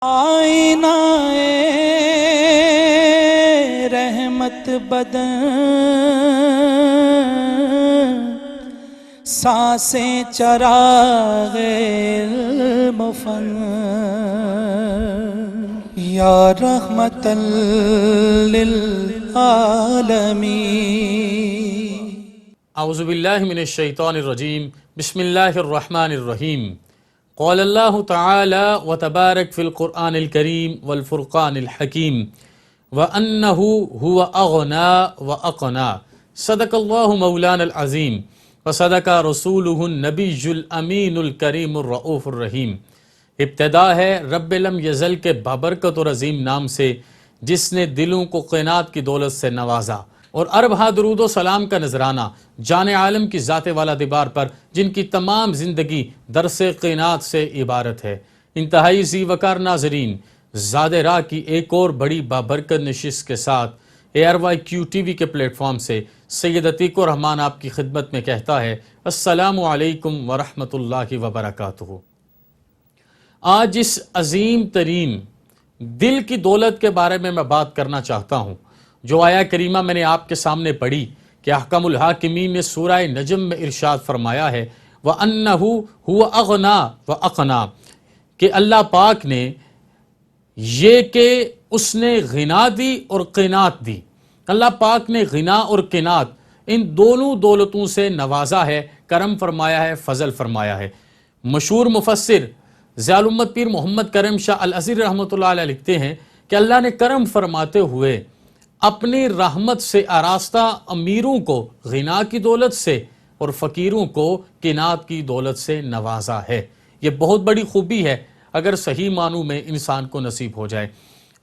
آئینہ رحمت بدن سانسیں چراغ مفن یا رحمت للعالمین۔ اعوذ باللہ من الشیطان الرجیم، بسم اللہ الرحمن الرحیم۔ قال اللہ تعالی وتبارک فی القرآن الکریم والفرقان الحکیم وَأَنَّهُ هُوَ أَغْنَى وَأَقْنَى صدق اللہ مولانا العظیم وصدق رسولہ النبی الامین الکریم الرؤوف الرحیم۔ ابتدا ہے رب لم یزل کے بابرکت اور عظیم نام سے، جس نے دلوں کو قینات کی دولت سے نوازا، اور ارب درود و سلام کا نذرانہ جان عالم کی ذات والا دیبار پر، جن کی تمام زندگی درس قینات سے عبارت ہے۔ انتہائی ذی وقار ناظرین، زاد راہ کی ایک اور بڑی بابرکت نشست کے ساتھ ARYQ TV کے پلیٹ فارم سے سید عتیق الرحمن آپ کی خدمت میں کہتا ہے السلام علیکم ورحمۃ اللہ وبرکاتہ۔ آج اس عظیم ترین دل کی دولت کے بارے میں بات کرنا چاہتا ہوں، جو آیہ کریمہ میں نے آپ کے سامنے پڑھی کہ احکم الحاکمین نے سورہ نجم میں ارشاد فرمایا ہے وَأَنَّهُ هُوَ أَغْنَى وَأَقْنَى، کہ اللہ پاک نے یہ کہ اس نے غنا دی اور قناعت دی۔ اللہ پاک نے غنا اور قناعت ان دونوں دولتوں سے نوازا ہے، کرم فرمایا ہے، فضل فرمایا ہے۔ مشہور مفسر ضیاء الامت پیر محمد کرم شاہ الازہری رحمۃ اللہ علیہ لکھتے ہیں کہ اللہ نے کرم فرماتے ہوئے اپنی رحمت سے آراستہ امیروں کو غنا کی دولت سے اور فقیروں کو قناعت کی دولت سے نوازا ہے۔ یہ بہت بڑی خوبی ہے اگر صحیح معنوں میں انسان کو نصیب ہو جائے۔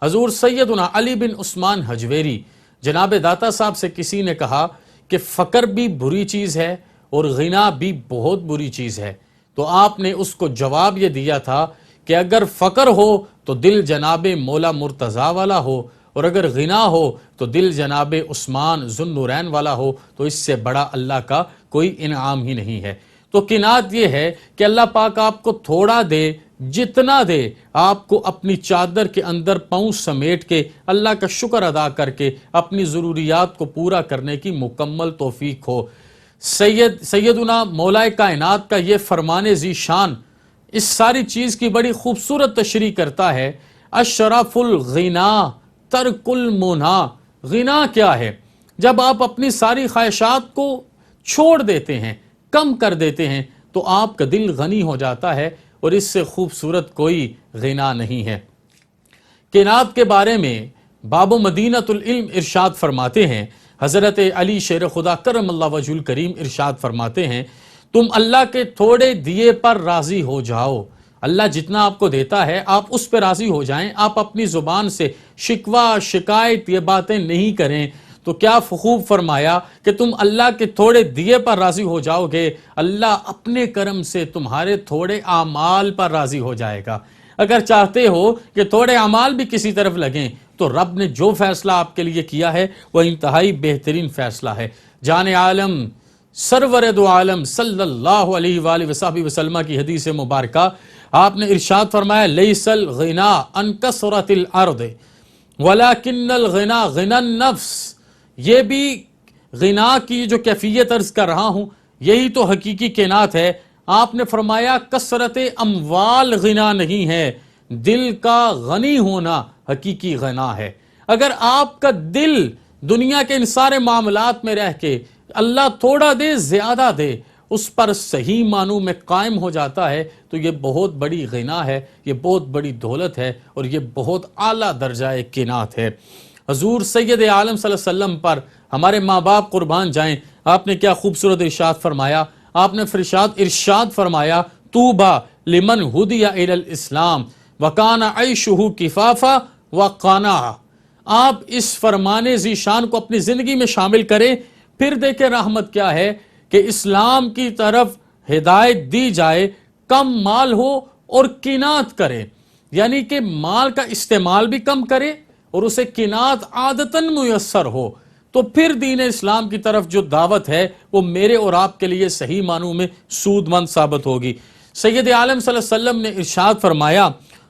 حضور سیدنا علی بن عثمان حجویری جناب داتا صاحب سے کسی نے کہا کہ فقر بھی بری چیز ہے اور غنا بھی بہت بری چیز ہے، تو آپ نے اس کو جواب یہ دیا تھا کہ اگر فقر ہو تو دل جناب مولا مرتضیٰ والا ہو، اور اگر غنا ہو تو دل جناب عثمان ذو النورین والا ہو، تو اس سے بڑا اللہ کا کوئی انعام ہی نہیں ہے۔ تو قناعت یہ ہے کہ اللہ پاک آپ کو تھوڑا دے، جتنا دے آپ کو اپنی چادر کے اندر پاؤں سمیٹ کے اللہ کا شکر ادا کر کے اپنی ضروریات کو پورا کرنے کی مکمل توفیق ہو۔ سیدنا مولا کائنات کا یہ فرمان ذی شان اس ساری چیز کی بڑی خوبصورت تشریح کرتا ہے۔ اشرف الغنا ترک المنی، غنا کیا ہے؟ جب آپ اپنی ساری خواہشات کو چھوڑ دیتے ہیں، کم کر دیتے ہیں، تو آپ کا دل غنی ہو جاتا ہے، اور اس سے خوبصورت کوئی غنا نہیں ہے۔ قناعت کے بارے میں باب مدینۃ العلم ارشاد فرماتے ہیں، حضرت علی شیر خدا کرم اللہ وجہ الکریم ارشاد فرماتے ہیں تم اللہ کے تھوڑے دیے پر راضی ہو جاؤ۔ اللہ جتنا آپ کو دیتا ہے آپ اس پہ راضی ہو جائیں، آپ اپنی زبان سے شکوہ شکایت یہ باتیں نہیں کریں۔ تو کیا خوب فرمایا کہ تم اللہ کے تھوڑے دیے پر راضی ہو جاؤ گے، اللہ اپنے کرم سے تمہارے تھوڑے اعمال پر راضی ہو جائے گا۔ اگر چاہتے ہو کہ تھوڑے اعمال بھی کسی طرف لگیں تو رب نے جو فیصلہ آپ کے لیے کیا ہے وہ انتہائی بہترین فیصلہ ہے۔ جان عالم سرور دو عالم صلی اللہ علیہ وآلہ وصحبہ وسلم کی حدیث مبارکہ آپ نے ارشاد فرمایا لیس الغنا عن کثرۃ الارض ولکن الغنا غنی النفس، یہ بھی غنا کی جو کیفیت عرض کر رہا ہوں یہی تو حقیقی قناعت ہے۔ آپ نے فرمایا کثرت اموال غنا نہیں ہے، دل کا غنی ہونا حقیقی غنا ہے۔ اگر آپ کا دل دنیا کے ان سارے معاملات میں رہ کے اللہ تھوڑا دے زیادہ دے اس پر صحیح معنوں میں قائم ہو جاتا ہے تو یہ بہت بڑی غنا ہے، یہ بہت بڑی دولت ہے، اور یہ بہت اعلیٰ درجہ قناعت ہے۔ حضور سید عالم صلی اللہ علیہ وسلم پر ہمارے ماں باپ قربان جائیں، آپ نے کیا خوبصورت ارشاد فرمایا۔ آپ نے ارشاد فرمایا طوبیٰ لمن ہدی الی الاسلام وکان عیشہ کفافا وقناعۃ۔ آپ اس فرمان ذی شان کو اپنی زندگی میں شامل کریں، پھر دیکھیں رحمت کیا ہے کہ اسلام کی طرف ہدایت دی جائے، کم مال ہو اور قناعت کرے، یعنی کہ مال کا استعمال بھی کم کرے اور اسے قناعت عادتاً میسر ہو، تو پھر دین اسلام کی طرف جو دعوت ہے وہ میرے اور آپ کے لیے صحیح معنوں میں سود مند ثابت ہوگی۔ سید عالم صلی اللہ علیہ وسلم نے ارشاد فرمایا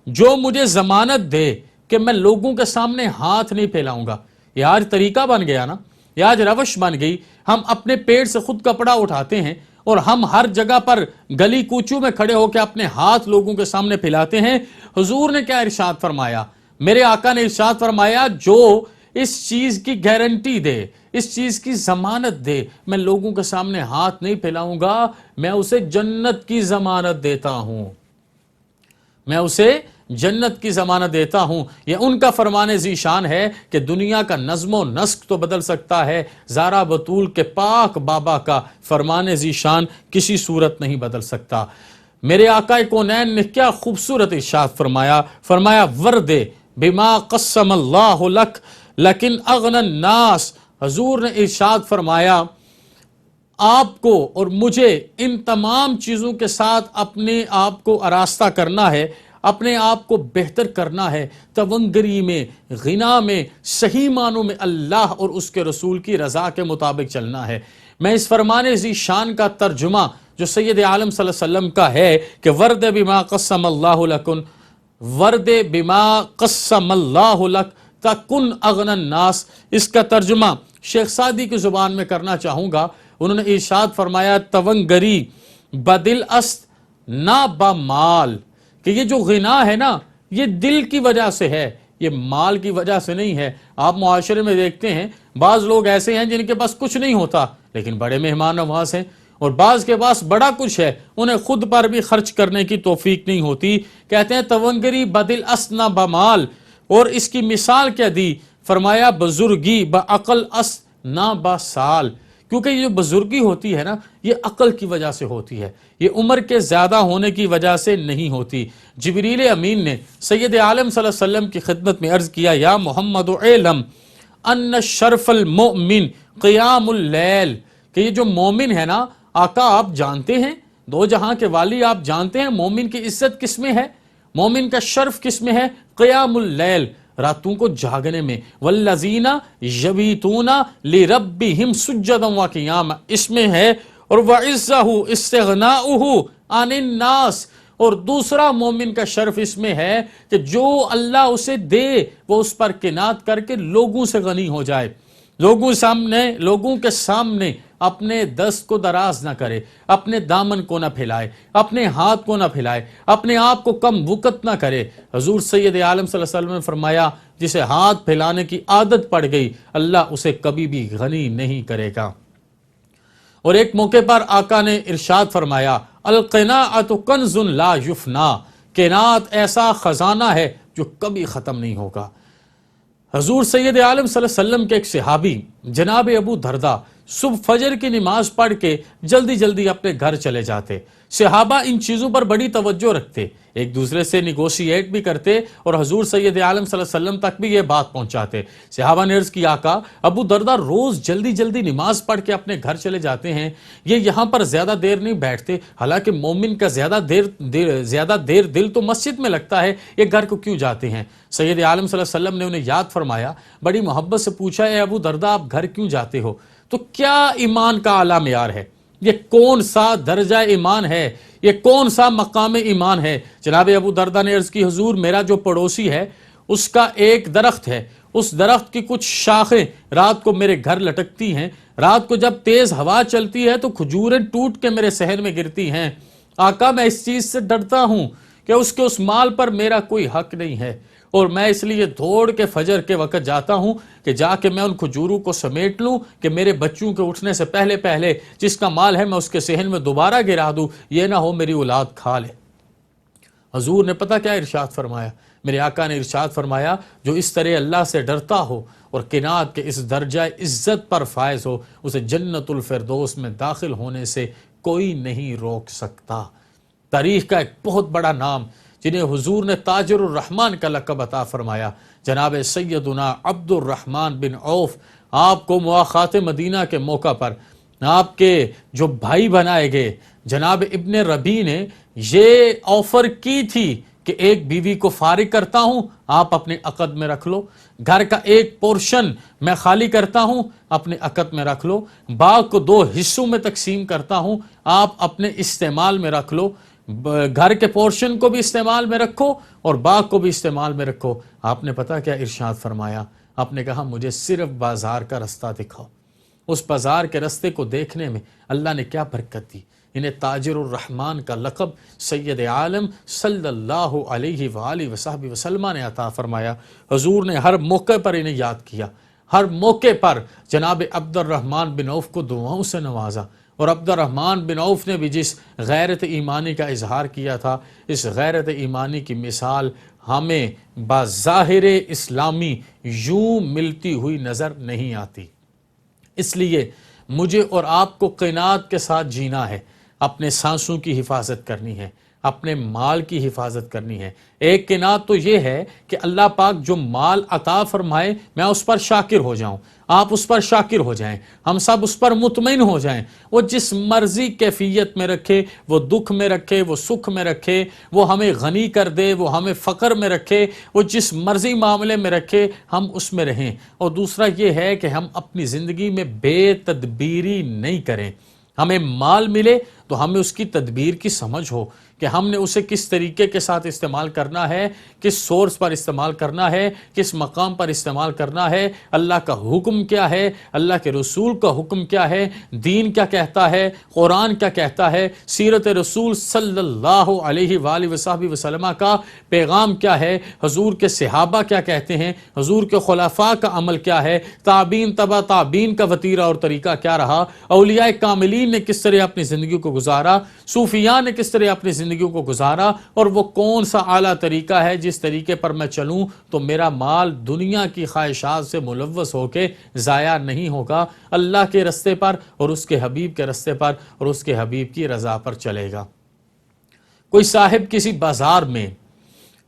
جو مجھے ضمانت دے کہ میں لوگوں کے سامنے ہاتھ نہیں پھیلاؤں گا. یہ آج طریقہ بن گیا نا, یہ آج روش بن گئی. ہم اپنے پیٹ سے خود کپڑا اٹھاتے ہیں اور ہم ہر جگہ پر گلی کوچوں میں کھڑے ہو کے اپنے ہاتھ لوگوں کے سامنے پھیلاتے ہیں. حضور نے کیا ارشاد فرمایا؟ میرے آقا نے ارشاد فرمایا جو اس چیز کی گارنٹی دے, اس چیز کی ضمانت دے میں لوگوں کے سامنے ہاتھ نہیں پھیلاؤں گا, میں اسے جنت کی ضمانت دیتا ہوں, میں اسے جنت کی ضمانت دیتا ہوں. یہ ان کا فرمان ذی شان ہے کہ دنیا کا نظم و نسق تو بدل سکتا ہے, زارا بطول کے پاک بابا کا فرمان ذی شان کسی صورت نہیں بدل سکتا. میرے آقا کونین نے کیا خوبصورت ارشاد فرمایا, فرمایا وردے بما قسم اللہ لک لیکن اغنى الناس. حضور نے ارشاد فرمایا آپ کو اور مجھے ان تمام چیزوں کے ساتھ اپنے آپ کو آراستہ کرنا ہے, اپنے آپ کو بہتر کرنا ہے, تونگری میں, غنا میں, صحیح معنوں میں اللہ اور اس کے رسول کی رضا کے مطابق چلنا ہے. میں اس فرمان ذی شان کا ترجمہ جو سید عالم صلی اللہ علیہ وسلم کا ہے کہ ورد بما قسم اللہ لکن, ورد بما قسم اللہ لک تکن اغنى الناس, اس کا ترجمہ شیخ سعدی کی زبان میں کرنا چاہوں گا. انہوں نے ارشاد فرمایا تونگری بدل است نہ بمال, کہ یہ جو غنا ہے نا یہ دل کی وجہ سے ہے, یہ مال کی وجہ سے نہیں ہے. آپ معاشرے میں دیکھتے ہیں بعض لوگ ایسے ہیں جن کے پاس کچھ نہیں ہوتا لیکن بڑے مہمان نواز ہیں, اور بعض کے پاس بڑا کچھ ہے انہیں خود پر بھی خرچ کرنے کی توفیق نہیں ہوتی. کہتے ہیں تونگری بدل است نہ بمال, اور اس کی مثال کیا دی؟ فرمایا بزرگی بعقل است نہ بسال, کیونکہ یہ جو بزرگی ہوتی ہے نا یہ عقل کی وجہ سے ہوتی ہے, یہ عمر کے زیادہ ہونے کی وجہ سے نہیں ہوتی. جبریل امین نے سید عالم صلی اللہ علیہ وسلم کی خدمت میں عرض کیا یا محمد علم ان شرف المؤمن قیام اللیل, کہ یہ جو مومن ہے نا آقا آپ جانتے ہیں, دو جہاں کے والی آپ جانتے ہیں مومن کی عزت کس میں ہے, مومن کا شرف کس میں ہے؟ قیام اللیل, راتوں کو جاگنے میں. والذین یبیتون لربہم سجدا وقیاما, اس میں ہے. اور وعزہ استغناؤہ عن الناس, اور دوسرا مومن کا شرف اس میں ہے کہ جو اللہ اسے دے وہ اس پر قناعت کر کے لوگوں سے غنی ہو جائے, لوگوں کے سامنے اپنے دست کو دراز نہ کرے, اپنے دامن کو نہ پھیلائے, اپنے ہاتھ کو نہ پھیلائے, اپنے آپ کو کم وقت نہ کرے. حضور سید عالم صلی اللہ علیہ وسلم نے فرمایا جسے ہاتھ پھیلانے کی عادت پڑ گئی اللہ اسے کبھی بھی غنی نہیں کرے گا. اور ایک موقع پر آقا نے ارشاد فرمایا القناعۃ کنز لا یفنا, قناعت ایسا خزانہ ہے جو کبھی ختم نہیں ہوگا. حضور سید عالم صلی اللہ علیہ وسلم کے ایک صحابی جناب ابو دردہ صبح فجر کی نماز پڑھ کے جلدی جلدی اپنے گھر چلے جاتے. صحابہ ان چیزوں پر بڑی توجہ رکھتے, ایک دوسرے سے نیگوشیٹ بھی کرتے اور حضور سید عالم صلی اللہ علیہ وسلم تک بھی یہ بات پہنچاتے. صحابہ نے عرض کیا آقا ابو دردہ روز جلدی جلدی نماز پڑھ کے اپنے گھر چلے جاتے ہیں, یہ یہاں پر زیادہ دیر نہیں بیٹھتے, حالانکہ مومن کا زیادہ دیر دل تو مسجد میں لگتا ہے, یہ گھر کو کیوں جاتے ہیں؟ سید عالم صلی اللہ علیہ وسلم نے انہیں یاد فرمایا, بڑی محبت سے پوچھا اے ابو دردہ آپ گھر کیوں جاتے ہو؟ تو کیا ایمان کا اعلیٰ معیار ہے, یہ کون سا درجہ ایمان ہے, یہ کون سا مقام ایمان ہے؟ جناب ابو دردہ نے عرض کی حضور میرا جو پڑوسی ہے اس کا ایک درخت ہے, اس درخت کی کچھ شاخیں رات کو میرے گھر لٹکتی ہیں, رات کو جب تیز ہوا چلتی ہے تو کھجوریں ٹوٹ کے میرے صحن میں گرتی ہیں. آقا میں اس چیز سے ڈرتا ہوں کہ اس مال پر میرا کوئی حق نہیں ہے, اور میں اس لیے دوڑ کے فجر کے وقت جاتا ہوں کہ جا کے میں ان کھجوروں کو سمیٹ لوں کہ میرے بچوں کے اٹھنے سے پہلے جس کا مال ہے میں اس کے صحن میں دوبارہ گرا دوں, یہ نہ ہو میری اولاد کھا لے. حضور نے پتہ کیا ارشاد فرمایا؟ میرے آقا نے ارشاد فرمایا جو اس طرح اللہ سے ڈرتا ہو اور قناعت کے اس درجہ عزت پر فائز ہو اسے جنت الفردوس میں داخل ہونے سے کوئی نہیں روک سکتا. تاریخ کا ایک بہت بڑا نام جنہیں حضور نے تاجر الرحمن کا لقب عطا فرمایا, جناب سیدنا عبد الرحمن بن عوف, آپ کو مواخات مدینہ کے موقع پر آپ کے جو بھائی بنائے گئے جناب ابن ربی نے یہ آفر کی تھی کہ ایک بیوی کو فارغ کرتا ہوں, آپ اپنے عقد میں رکھ لو, گھر کا ایک پورشن میں خالی کرتا ہوں, اپنے عقد میں رکھ لو, باغ کو 2 حصوں میں تقسیم کرتا ہوں, آپ اپنے استعمال میں رکھ لو, گھر کے پورشن کو بھی استعمال میں رکھو اور باغ کو بھی استعمال میں رکھو۔ آپ نے پتہ کیا ارشاد فرمایا؟ آپ نے کہا مجھے صرف بازار کا رستہ دکھاؤ۔ اس بازار کے رستے کو دیکھنے میں اللہ نے کیا برکت دی۔ انہیں تاجر الرحمن کا لقب سید عالم صلی اللہ علیہ وآلہ وصحبہ وسلم نے عطا فرمایا۔ حضور نے ہر موقع پر انہیں یاد کیا، ہر موقع پر جناب عبد الرحمن بن عوف کو دعاؤں سے نوازا، اور عبد الرحمن بن عوف نے بھی جس غیرت ایمانی کا اظہار کیا تھا، اس غیرت ایمانی کی مثال ہمیں بظاہر اسلامی یوں ملتی ہوئی نظر نہیں آتی۔ اس لیے مجھے اور آپ کو قناعت کے ساتھ جینا ہے، اپنے سانسوں کی حفاظت کرنی ہے، اپنے مال کی حفاظت کرنی ہے۔ ایک قناعت تو یہ ہے کہ اللہ پاک جو مال عطا فرمائے میں اس پر شاکر ہو جاؤں، آپ اس پر شاکر ہو جائیں، ہم سب اس پر مطمئن ہو جائیں۔ وہ جس مرضی کیفیت میں رکھے، وہ دکھ میں رکھے، وہ سکھ میں رکھے، وہ ہمیں غنی کر دے، وہ ہمیں فقر میں رکھے، وہ جس مرضی معاملے میں رکھے ہم اس میں رہیں۔ اور دوسرا یہ ہے کہ ہم اپنی زندگی میں بے تدبیری نہیں کریں۔ ہمیں مال ملے تو ہمیں اس کی تدبیر کی سمجھ ہو کہ ہم نے اسے کس طریقے کے ساتھ استعمال کرنا ہے، کس سورس پر استعمال کرنا ہے، کس مقام پر استعمال کرنا ہے، اللہ کا حکم کیا ہے، اللہ کے رسول کا حکم کیا ہے، دین کیا کہتا ہے، قرآن کیا کہتا ہے، سیرت رسول صلی اللہ علیہ وآلہ وصحبہ وسلم کا پیغام کیا ہے، حضور کے صحابہ کیا کہتے ہیں، حضور کے خلفاء کا عمل کیا ہے، تابعین تبع تابعین کا وتیرہ اور طریقہ کیا رہا، اولیاء کاملین نے کس طرح اپنی زندگی کو گزارا، صوفیاء نے کس طرح اپنی زندگیوں کو گزارا، اور وہ کون سا اعلیٰ طریقہ ہے جس طریقے پر میں چلوں تو میرا مال دنیا کی خواہشات سے ملوث ہو کے ضائع نہیں ہوگا، اللہ کے رستے پر اور اس کے حبیب کے رستے پر اور اس کے حبیب کی رضا پر چلے گا۔ کوئی صاحب کسی بازار میں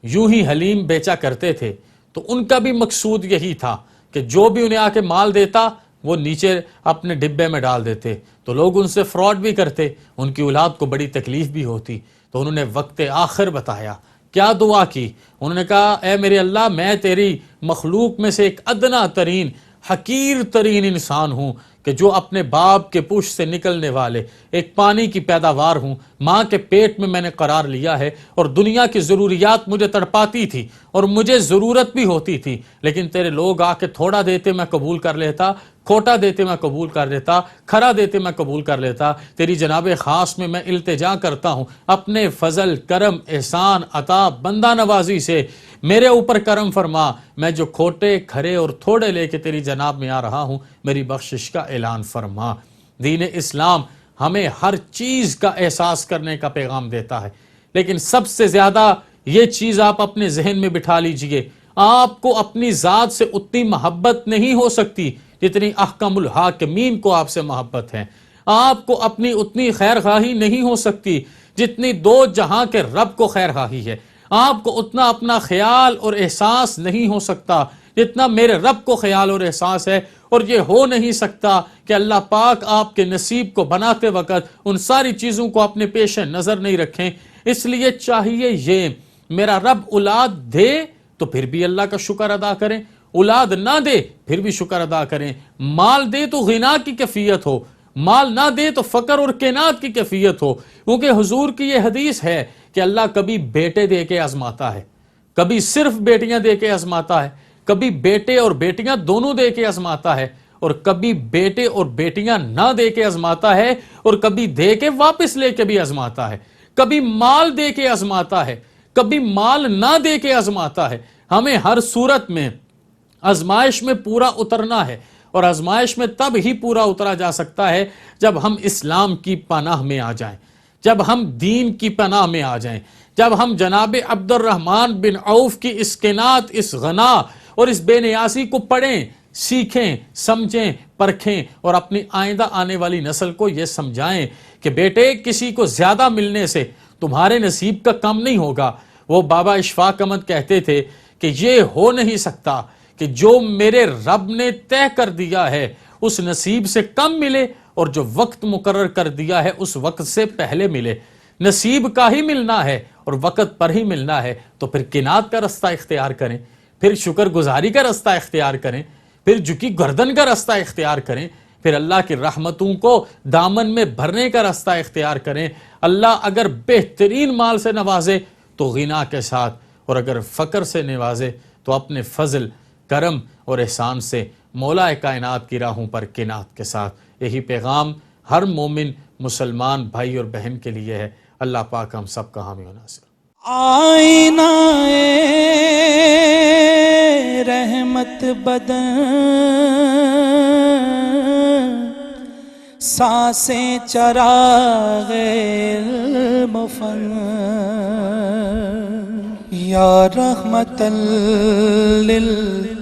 یوں ہی حلیم بیچا کرتے تھے تو ان کا بھی مقصود یہی تھا کہ جو بھی انہیں آ کے مال دیتا وہ نیچے اپنے ڈبے میں ڈال دیتے، تو لوگ ان سے فراڈ بھی کرتے، ان کی اولاد کو بڑی تکلیف بھی ہوتی۔ تو انہوں نے وقت آخر بتایا، کیا دعا کی؟ انہوں نے کہا اے میرے اللہ، میں تیری مخلوق میں سے ایک ادنا ترین حقیر ترین انسان ہوں کہ جو اپنے باپ کے پشت سے نکلنے والے ایک پانی کی پیداوار ہوں، ماں کے پیٹ میں نے قرار لیا ہے، اور دنیا کی ضروریات مجھے تڑپاتی تھی اور مجھے ضرورت بھی ہوتی تھی، لیکن تیرے لوگ آ کے تھوڑا دیتے میں قبول کر لیتا، کھوٹا دیتے میں قبول کر لیتا، کھرا دیتے میں قبول کر لیتا۔ تیری جناب خاص میں التجا کرتا ہوں، اپنے فضل، کرم، احسان، عطا، بندہ نوازی سے میرے اوپر کرم فرما، میں جو کھوٹے، کھرے اور تھوڑے لے کے تیری جناب میں آ رہا ہوں، میری بخشش کا اعلان فرما۔ دین اسلام ہمیں ہر چیز کا احساس کرنے کا پیغام دیتا ہے، لیکن سب سے زیادہ یہ چیز آپ اپنے ذہن میں بٹھا لیجئے، آپ کو اپنی ذات سے اتنی محبت نہیں ہو سکتی جتنی احکم الحاکمین کو آپ سے محبت ہے، آپ کو اپنی اتنی خیر خواہی نہیں ہو سکتی جتنی دو جہاں کے رب کو خیر خواہی ہے، آپ کو اتنا اپنا خیال اور احساس نہیں ہو سکتا جتنا میرے رب کو خیال اور احساس ہے، اور یہ ہو نہیں سکتا کہ اللہ پاک آپ کے نصیب کو بناتے وقت ان ساری چیزوں کو اپنے پیش نظر نہیں رکھیں۔ اس لیے چاہیے یہ، میرا رب اولاد دے تو پھر بھی اللہ کا شکر ادا کریں، اولاد نہ دے پھر بھی شکر ادا کریں، مال دے تو غنا کی کیفیت ہو، مال نہ دے تو فقر اور قناعت کی کیفیت ہو، کیونکہ حضور کی یہ حدیث ہے کہ اللہ کبھی بیٹے دے کے آزماتا ہے، کبھی صرف بیٹیاں دے کے آزماتا ہے، کبھی بیٹے اور بیٹیاں دونوں دے کے آزماتا ہے، اور کبھی بیٹے اور بیٹیاں نہ دے کے آزماتا ہے، اور کبھی دے کے واپس لے کے بھی آزماتا ہے، کبھی مال دے کے آزماتا ہے، کبھی مال نہ دے کے آزماتا ہے۔ ہمیں ہر صورت میں آزمائش میں پورا اترنا ہے، اور آزمائش میں تب ہی پورا اترا جا سکتا ہے جب ہم اسلام کی پناہ میں آ جائیں، جب ہم دین کی پناہ میں آ جائیں، جب ہم جناب عبد الرحمن بن عوف کی اس قناعت، اس غنا اور اس بے نیازی کو پڑھیں، سیکھیں، سمجھیں، پرکھیں، اور اپنی آئندہ آنے والی نسل کو یہ سمجھائیں کہ بیٹے کسی کو زیادہ ملنے سے تمہارے نصیب کا کم نہیں ہوگا۔ وہ بابا اشفاق احمد کہتے تھے کہ یہ ہو نہیں سکتا کہ جو میرے رب نے طے کر دیا ہے اس نصیب سے کم ملے، اور جو وقت مقرر کر دیا ہے اس وقت سے پہلے ملے۔ نصیب کا ہی ملنا ہے اور وقت پر ہی ملنا ہے، تو پھر قناعت کا رستہ اختیار کریں، پھر شکر گزاری کا رستہ اختیار کریں، پھر جھکی گردن کا رستہ اختیار کریں، پھر اللہ کی رحمتوں کو دامن میں بھرنے کا راستہ اختیار کریں. اللہ اگر بہترین مال سے نوازے تو غنا کے ساتھ، اور اگر فقر سے نوازے تو اپنے فضل، کرم اور احسان سے مولا کائنات کی راہوں پر قناعت کے ساتھ. یہی پیغام ہر مومن مسلمان بھائی اور بہن کے لیے ہے. اللہ پاک ہم سب کا حامی و ناصر. آئینہ رحمت بدن، سانسیں چراغ علم و فن، یا رحمت للعالمین.